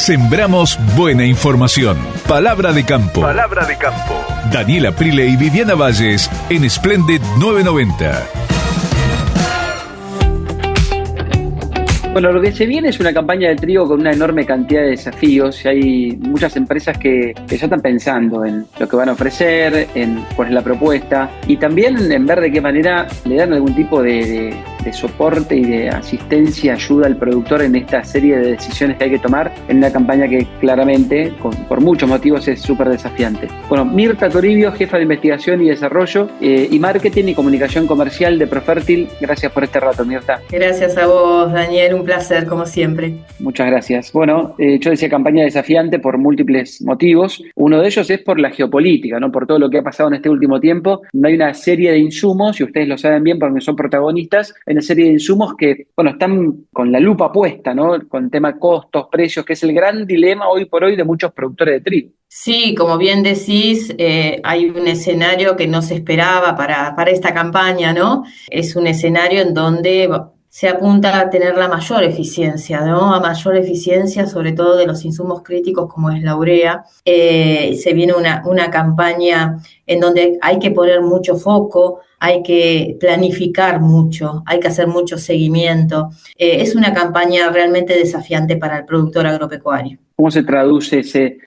Sembramos buena información. Palabra de campo. Palabra de campo. Daniel Aprile y Viviana Valles en Splendid 990. Bueno, lo que se viene es una campaña de trigo con una enorme cantidad de desafíos y hay muchas empresas que ya están pensando en lo que van a ofrecer, en cuál es la propuesta y también en ver de qué manera le dan algún tipo de soporte y de asistencia, ayuda al productor en esta serie de decisiones que hay que tomar en una campaña que claramente, por muchos motivos, es súper desafiante. Bueno, Mirta Toribio, jefa de investigación y desarrollo y marketing y comunicación comercial de Profertil. Gracias por este rato, Mirta. Gracias a vos, Daniel. Un placer, como siempre. Muchas gracias. Bueno, yo decía campaña desafiante por múltiples motivos. Uno de ellos es por la geopolítica, ¿no? Por todo lo que ha pasado en este último tiempo. No hay una serie de insumos, y ustedes lo saben bien porque son protagonistas, hay una serie de insumos que, bueno, están con la lupa puesta, ¿no? Con tema costos, precios, que es el gran dilema hoy por hoy de muchos productores de trigo. Sí, como bien decís, hay un escenario que no se esperaba para esta campaña, ¿no? Es un escenario en donde se apunta a tener la mayor eficiencia, ¿no? A mayor eficiencia, sobre todo de los insumos críticos como es la urea. Se viene una campaña en donde hay que poner mucho foco, hay que planificar mucho, hay que hacer mucho seguimiento. Es una campaña realmente desafiante para el productor agropecuario. ¿Cómo se traduce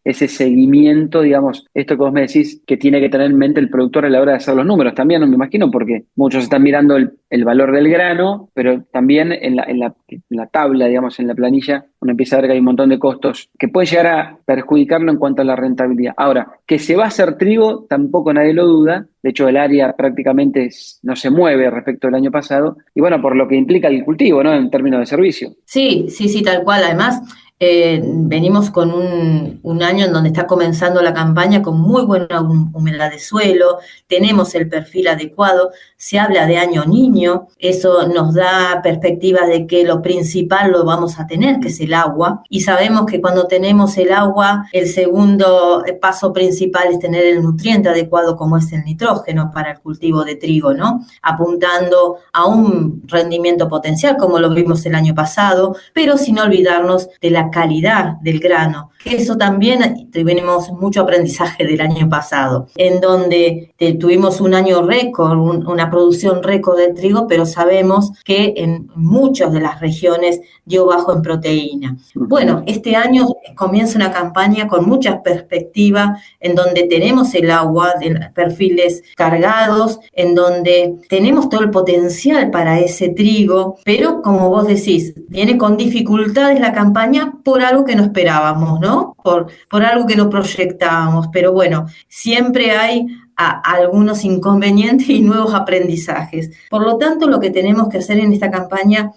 ese seguimiento, digamos, esto que vos me decís que tiene que tener en mente el productor a la hora de hacer los números? También, no me imagino, porque muchos están mirando el valor del grano, pero también en la tabla, digamos, en la planilla, uno empieza a ver que hay un montón de costos que pueden llegar a perjudicarlo en cuanto a la rentabilidad. Ahora, que se va a hacer trigo, tampoco nadie lo duda. De hecho, el área prácticamente no se mueve respecto al año pasado. Y bueno, por lo que implica el cultivo, ¿no? En términos de servicio. Sí, tal cual. Además, venimos con un año en donde está comenzando la campaña con muy buena humedad de suelo, tenemos el perfil adecuado, se habla de año niño, eso nos da perspectiva de que lo principal lo vamos a tener, que es el agua, y sabemos que cuando tenemos el agua, el segundo paso principal es tener el nutriente adecuado como es el nitrógeno para el cultivo de trigo, ¿no? Apuntando a un rendimiento potencial como lo vimos el año pasado, pero sin olvidarnos de la calidad del grano, que eso también tuvimos mucho aprendizaje del año pasado, en donde tuvimos un año récord, una producción récord de trigo, pero sabemos que en muchas de las regiones dio bajo en proteína. Bueno, este año comienza una campaña con muchas perspectivas, en donde tenemos el agua de perfiles cargados, en donde tenemos todo el potencial para ese trigo, pero como vos decís, viene con dificultades la campaña por algo que no esperábamos, ¿no? Por algo que no proyectábamos, pero bueno, siempre hay algunos inconvenientes y nuevos aprendizajes. Por lo tanto, lo que tenemos que hacer en esta campaña,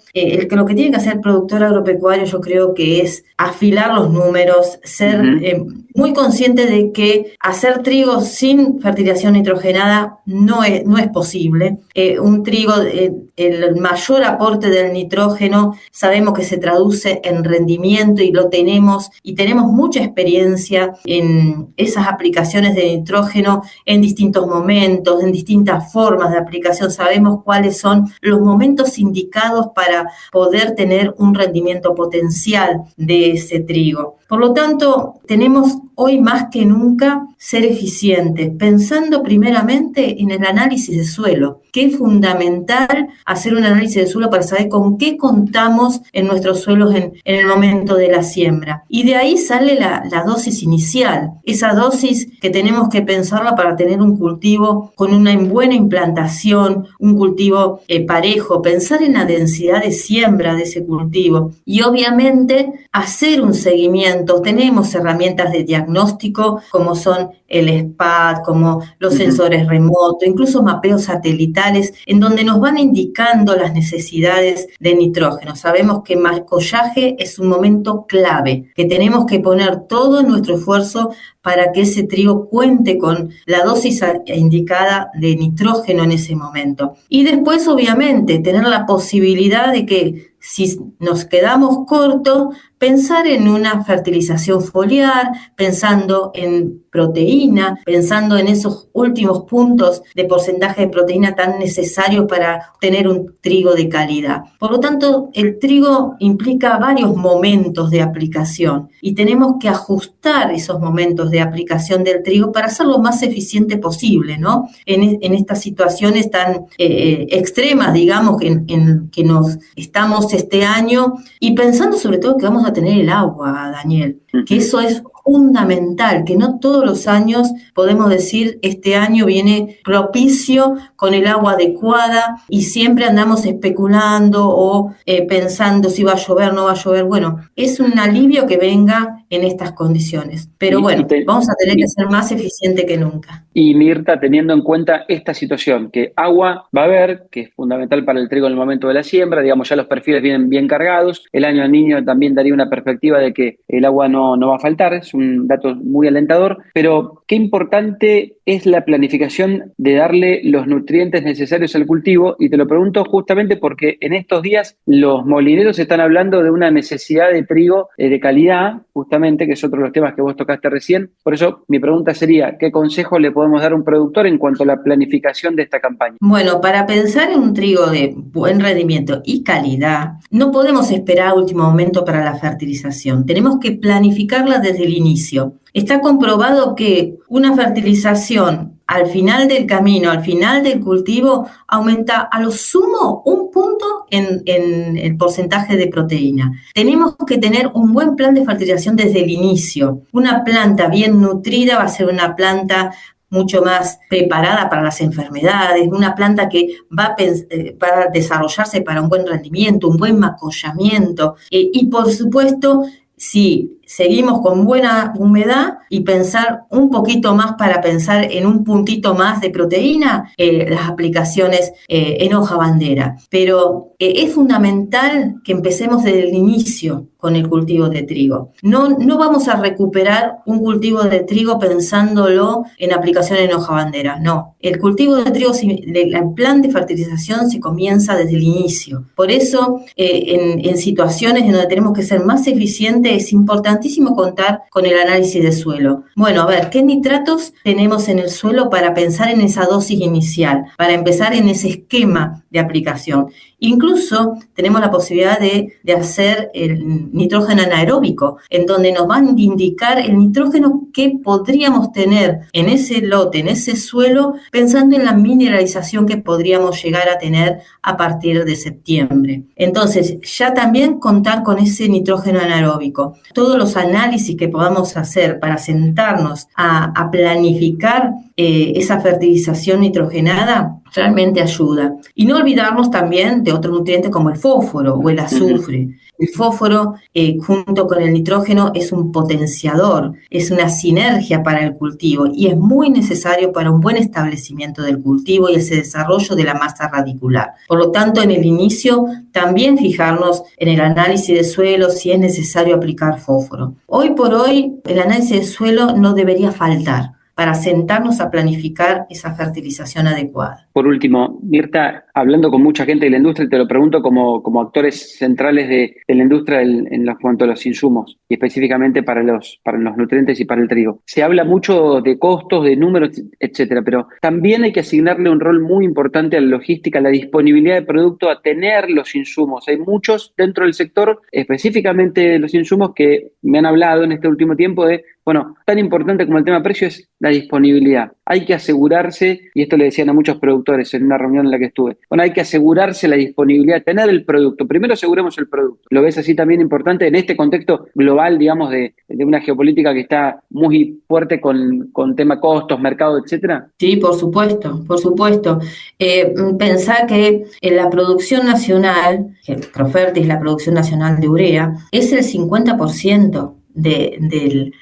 lo que tiene que hacer el productor agropecuario, yo creo que es afilar los números, ser muy consciente de que hacer trigo sin fertilización nitrogenada no es posible. Un trigo, el mayor aporte del nitrógeno, sabemos que se traduce en rendimiento y tenemos mucha experiencia en esas aplicaciones de nitrógeno en distintos momentos, en distintas formas de aplicación. Sabemos cuáles son los momentos indicados para poder tener un rendimiento potencial de ese trigo. Por lo tanto, tenemos hoy más que nunca ser eficientes, pensando primeramente en el análisis de suelo, que es fundamental hacer un análisis de suelo para saber con qué contamos en nuestros suelos en el momento de la siembra. Y de ahí sale la dosis inicial, esa dosis que tenemos que pensarla para tener un cultivo con una buena implantación, un cultivo parejo, pensar en la densidad de siembra de ese cultivo y obviamente hacer un seguimiento. Tenemos herramientas de diagnóstico como son el SPAD, como los sensores remotos, incluso mapeos satelitales, en donde nos van indicando las necesidades de nitrógeno. Sabemos que mascollaje es un momento clave, que tenemos que poner todo nuestro esfuerzo para que ese trigo cuente con la dosis indicada de nitrógeno en ese momento. Y después, obviamente, tener la posibilidad de que si nos quedamos cortos, pensar en una fertilización foliar, pensando en proteína, pensando en esos últimos puntos de porcentaje de proteína tan necesarios para obtener un trigo de calidad. Por lo tanto, el trigo implica varios momentos de aplicación y tenemos que ajustar esos momentos de aplicación del trigo para hacerlo lo más eficiente posible, ¿no? En estas situaciones tan extremas, digamos, en que nos estamos este año, y pensando sobre todo que vamos a tener el agua, Daniel, que eso es fundamental, que no todos los años podemos decir este año viene propicio con el agua adecuada y siempre andamos especulando o pensando si va a llover o no va a llover. Bueno, es un alivio que venga en estas condiciones, pero bueno, vamos a tener que ser más eficiente que nunca. Y Mirta, teniendo en cuenta esta situación, que agua va a haber, que es fundamental para el trigo en el momento de la siembra, digamos, ya los perfiles vienen bien cargados, el año del niño también daría una perspectiva de que el agua no va a faltar, es un dato muy alentador, pero qué importante es la planificación de darle los nutrientes necesarios al cultivo, y te lo pregunto justamente porque en estos días los molineros están hablando de una necesidad de trigo de calidad, justamente, que es otro de los temas que vos tocaste recién. Por eso mi pregunta sería, ¿qué consejo le podemos dar a un productor en cuanto a la planificación de esta campaña? Bueno, para pensar en un trigo de buen rendimiento y calidad, no podemos esperar a último momento para la fertilización. Tenemos que planificarla desde el inicio. Está comprobado que una fertilización al final del camino, al final del cultivo, aumenta a lo sumo un punto en el porcentaje de proteína. Tenemos que tener un buen plan de fertilización desde el inicio. Una planta bien nutrida va a ser una planta mucho más preparada para las enfermedades, una planta que va a desarrollarse para un buen rendimiento, un buen macollamiento y por supuesto, si seguimos con buena humedad y pensar un poquito más para pensar en un puntito más de proteína, las aplicaciones en hoja bandera. Pero es fundamental que empecemos desde el inicio con el cultivo de trigo. No vamos a recuperar un cultivo de trigo pensándolo en aplicación en hoja bandera, no. El cultivo de trigo, el plan de fertilización se comienza desde el inicio. Por eso, en situaciones en donde tenemos que ser más eficientes, es importantísimo contar con el análisis de suelo. Bueno, a ver, ¿qué nitratos tenemos en el suelo para pensar en esa dosis inicial, para empezar en ese esquema de aplicación? Incluso tenemos la posibilidad de hacer el nitrógeno anaeróbico, en donde nos van a indicar el nitrógeno que podríamos tener en ese lote, en ese suelo, pensando en la mineralización que podríamos llegar a tener a partir de septiembre. Entonces, ya también contar con ese nitrógeno anaeróbico. Todos los análisis que podamos hacer para sentarnos a planificar esa fertilización nitrogenada realmente ayuda. Y no olvidarnos también de otros nutrientes como el fósforo o el azufre. El fósforo, junto con el nitrógeno, es un potenciador, es una sinergia para el cultivo y es muy necesario para un buen establecimiento del cultivo y ese desarrollo de la masa radicular. Por lo tanto, en el inicio, también fijarnos en el análisis de suelo si es necesario aplicar fósforo. Hoy por hoy, el análisis de suelo no debería faltar para sentarnos a planificar esa fertilización adecuada. Por último, Mirta, hablando con mucha gente de la industria, te lo pregunto como actores centrales de la industria en cuanto a los insumos, y específicamente para los nutrientes y para el trigo. Se habla mucho de costos, de números, etcétera, pero también hay que asignarle un rol muy importante a la logística, a la disponibilidad de producto, a tener los insumos. Hay muchos dentro del sector, específicamente de los insumos, que me han hablado en este último tiempo de, bueno, tan importante como el tema precio es la disponibilidad. Hay que asegurarse, y esto le decían a muchos productores en una reunión en la que estuve, bueno, hay que asegurarse la disponibilidad, tener el producto. Primero aseguremos el producto. ¿Lo ves así también importante en este contexto global, digamos, de una geopolítica que está muy fuerte con tema costos, mercado, etcétera? Sí, por supuesto, por supuesto. Pensá que en la producción nacional, que Profertis, la producción nacional de urea, es el 50% del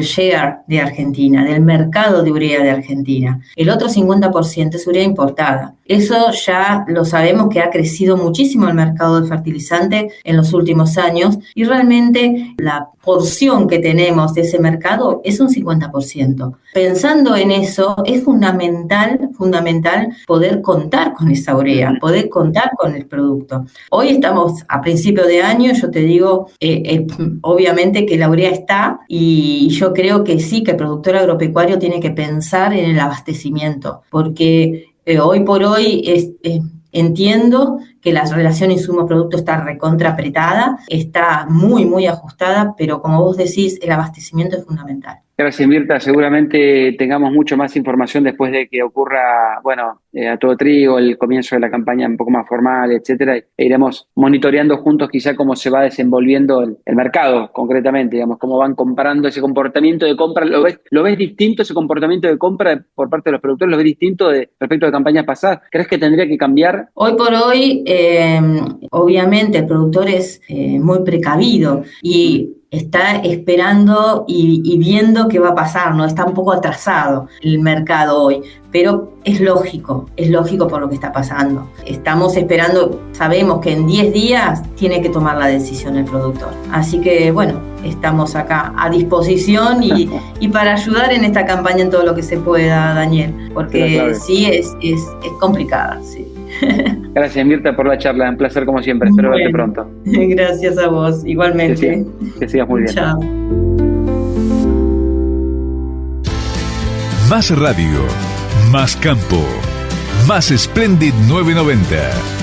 share de Argentina, del mercado de urea de Argentina. El otro 50% es urea importada. Eso ya lo sabemos que ha crecido muchísimo el mercado de fertilizante en los últimos años y realmente la porción que tenemos de ese mercado es un 50%. Pensando en eso, es fundamental poder contar con esa urea, poder contar con el producto. Hoy estamos a principio de año, yo te digo, obviamente que la urea está y yo creo que sí, que el productor agropecuario tiene que pensar en el abastecimiento, porque hoy por hoy entiendo que la relación insumo-producto está recontra apretada, está muy, muy ajustada, pero como vos decís, el abastecimiento es fundamental. Gracias, Mirta. Seguramente tengamos mucho más información después de que ocurra, a todo trigo, el comienzo de la campaña un poco más formal, etcétera. E iremos monitoreando juntos quizá cómo se va desenvolviendo el mercado concretamente, digamos, cómo van comparando ese comportamiento de compra. ¿Lo ves distinto ese comportamiento de compra por parte de los productores? ¿Lo ves distinto respecto de campañas pasadas? ¿Crees que tendría que cambiar? Hoy por hoy, obviamente, el productor es muy precavido y está esperando y viendo qué va a pasar, ¿no? Está un poco atrasado el mercado hoy, pero es lógico por lo que está pasando. Estamos esperando, sabemos que en 10 días tiene que tomar la decisión el productor. Así que, estamos acá a disposición y para ayudar en esta campaña en todo lo que se pueda, Daniel, porque sí es complicada, sí. Gracias, Mirta, por la charla. Un placer como siempre. Espero verte pronto. Gracias a vos, igualmente. Que sigas muy bien. Chao. Más radio, más campo, más Splendid 990.